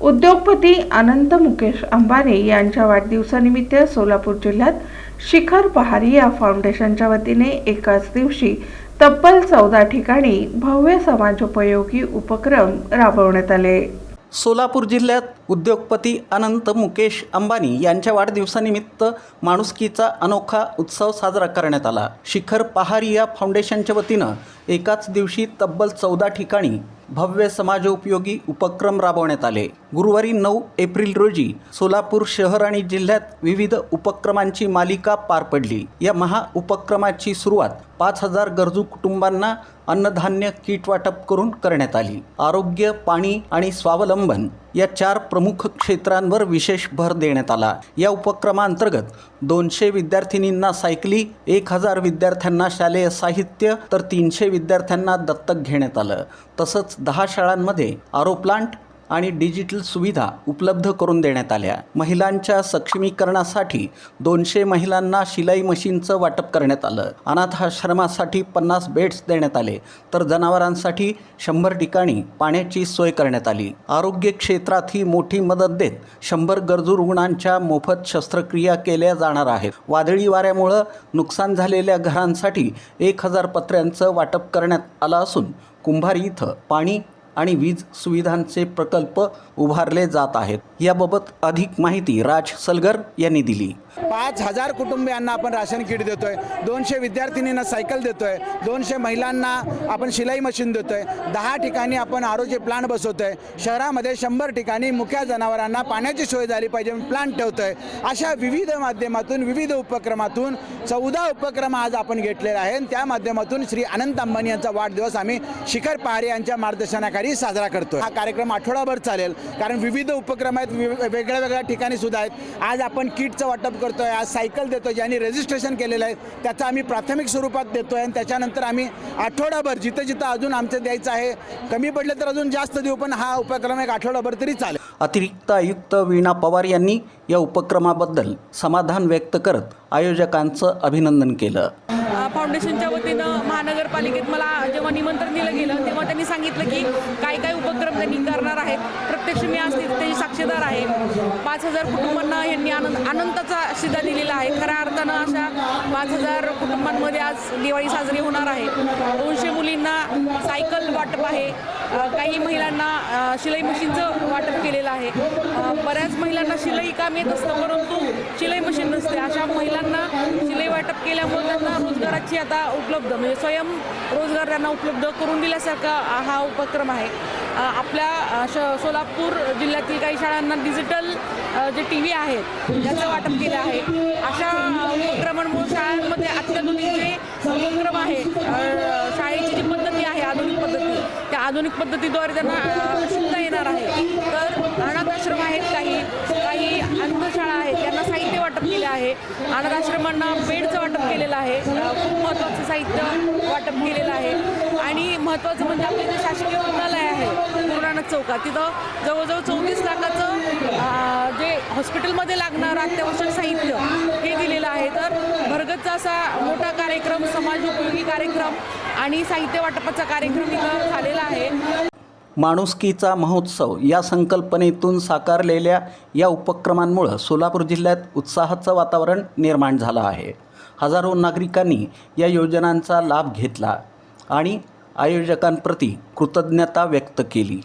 उद्योगपती अनंत मुकेश अंबानी यांच्या वाढदिवसानिमित्त सोलापूर जिल्ह्यात शिखर पहारी या फाउंडेशनच्या वतीने एकाच दिवशी तब्बल 14 ठिकाणी भव्य समाजोपयोगी उपक्रम राबवण्यात आले। सोलापूर जिल्ह्यात उद्योगपती अनंत मुकेश अंबानी यांच्या वाढदिवसानिमित्त माणुसकीचा अनोखा उत्सव साजरा करण्यात आला। शिखर पहारी या फाउंडेशनच्या वतीनं एकाच दिवशी तब्बल 14 ठिकाणी भव्य समाजोपयोगी उपक्रम राबवण्यात आले। गुरुवारी 9 एप्रिल रोजी सोलापूर शहर आणि जिल्ह्यात विविध उपक्रमांची मालिका पार पडली। या महा उपक्रमाची सुरुवात 5000 गरजू कुटुंबांना अन्नधान्य किट वाटप करून करण्यात आली। आरोग्य, पाणी आणि स्वावलंबन या 4 प्रमुख क्षेत्रांवर विशेष भर देण्यात आला। या उपक्रमांतर्गत 200 विद्यार्थिनींना सायकली, 1000 विद्यार्थ्यांना शालेय साहित्य तर 300 विद्यार्थ्यांना दत्तक घेण्यात आलं। तसंच 10 शाळांमध्ये आरो प्लांट आणि डिजिटल सुविधा उपलब्ध करून देण्यात आल्या। महिलांच्या सक्षमीकरणासाठी 200 महिलांना शिलाई मशीनचं वाटप करण्यात आलं। अनाथ आश्रमासाठी 50 बेड्स देण्यात आले, तर जनावरांसाठी 100 ठिकाणी पाण्याची सोय करण्यात आली। आरोग्य क्षेत्रातही मोठी मदत देत 100 गरजू रुग्णांच्या मोफत शस्त्रक्रिया केल्या जाणार आहेत। वादळी वाऱ्यामुळे नुकसान झालेल्या घरांसाठी 1000 पत्र्यांचं वाटप करण्यात आलं असून कुंभारी इथं पाणी आणि वीज सुविधांचे प्रकल्प उभारले जात आहेत। याबाबत अधिक माहिती राज सलगर यांनी दिली। 5000 कुटुंबियांना आपण राशन किट देतोय, 200 विद्यार्थिनींना सायकल देतोय, 200 महिलांना आपण शिलाई मशीन देतोय, 10 ठिकाणी आपण आरोग्य प्लांट बसवतोय, शहरामध्ये 100 ठिकाणी मुक्या जनावरांना पाण्याची सोय झाली पाहिजे प्लांट ठेवतोय। अशा विविध माध्यमातून विविध उपक्रमातून 14 उपक्रम आज आपण घेतलेले आहेत। त्या माध्यमातून श्री अनंत अंबानी यांचा वाढदिवस आम्ही शिखर पहारी यांच्या मार्गदर्शनाखाली साजरा करतोय। हा कार्यक्रम आठवडाभर चालेल, कारण विविध उपक्रम आहेत, वेगळ्या वेगळ्या ठिकाणी सुद्धा आहेत। आज आपण किटचं वाटप करतोय, आज सायकल देतोय, ज्यांनी रजिस्ट्रेशन केलेलं आहे त्याचं आम्ही प्राथमिक स्वरूपात देतोय आणि त्याच्यानंतर आम्ही आठवडाभर जिथं जिथं अजून आमचं द्यायचं आहे, कमी पडले तर अजून जास्त देऊ, पण हा उपक्रम एक आठवडाभर तरी चालेल। अतिरिक्त आयुक्त वीणा पवार यांनी या उपक्रमाबद्दल समाधान व्यक्त करत आयोजकांचं अभिनंदन केलं। फाउंडेशनच्या वतीनं महानगरपालिकेत मला जेव्हा निमंत्रण दिलं गेलं तेव्हा त्यांनी सांगितलं की काय काय उपक्रम त्यांनी करणार आहेत। प्रत्यक्ष मी आज त्याची साक्षीदार आहे। 5000 कुटुंबांना यांनी अनंताचा शिधा दिलेला आहे। खऱ्या अर्थानं अशा 5000 कुटुंबांमध्ये आज दिवाळी साजरी होणार आहे। 200 मुलींना सायकल वाटप आहे, काही महिलांना शिलाई मशीनचं वाटप केलेलं आहे। बऱ्याच महिलांना शिलाई काम येत असतं, परंतु शिलाई मशीन नसते। अशा महिलांना शिलाई वाटप केल्यामुळे त्यांना रोजगाराची आता उपलब्ध म्हणजे स्वयं रोजगार त्यांना उपलब्ध करून दिल्यासारखा हा उपक्रम आहे। आपल्या सोलापूर जिल्ह्यातील काही शाळांना डिजिटल जे TV आहेत त्याचं वाटप केलं आहे। अशा उपक्रमांमुळे शाळांमध्ये अत्याधुनिक जे उपक्रम आहे, शाळेची जी पद्धती आहे आधुनिक पद्धती, त्या आधुनिक पद्धतीद्वारे त्यांना शिकता येणार आहे। तर अनाथ आश्रम आहेत, काही अंधशाळा आहेत, त्यांना साहित्य वाटप केले आहे। अनाथ आश्रमांना बेडचं वाटप केलेलं आहे, खूप महत्त्वाचं साहित्य वाटप केलेलं आहे। आणि महत्त्वाचं म्हणजे आपले जे शासकीय रुग्णालय आहे गुरुनानक चौकात, तिथं जवळजवळ 34 लाखाचं जे हॉस्पिटलमध्ये लागणारं अत्यावश्यक साहित्य हे दिलेलं आहे। तर भरगतचा असा मोठा कार्यक्रम, समाजोपयोगी कार्यक्रम आणि साहित्य वाटपाचा कार्यक्रम इथं झालेला आहे। माणुसकीचा महोत्सव या संकल्पनेतून साकारलेल्या या उपक्रमांमुळे सोलापूर जिल्ह्यात उत्साहाचं वातावरण निर्माण झालं आहे। हजारो नागरिकांनी या योजनांचा लाभ घेतला आणि आयोजकांप्रती कृतज्ञता व्यक्त केली।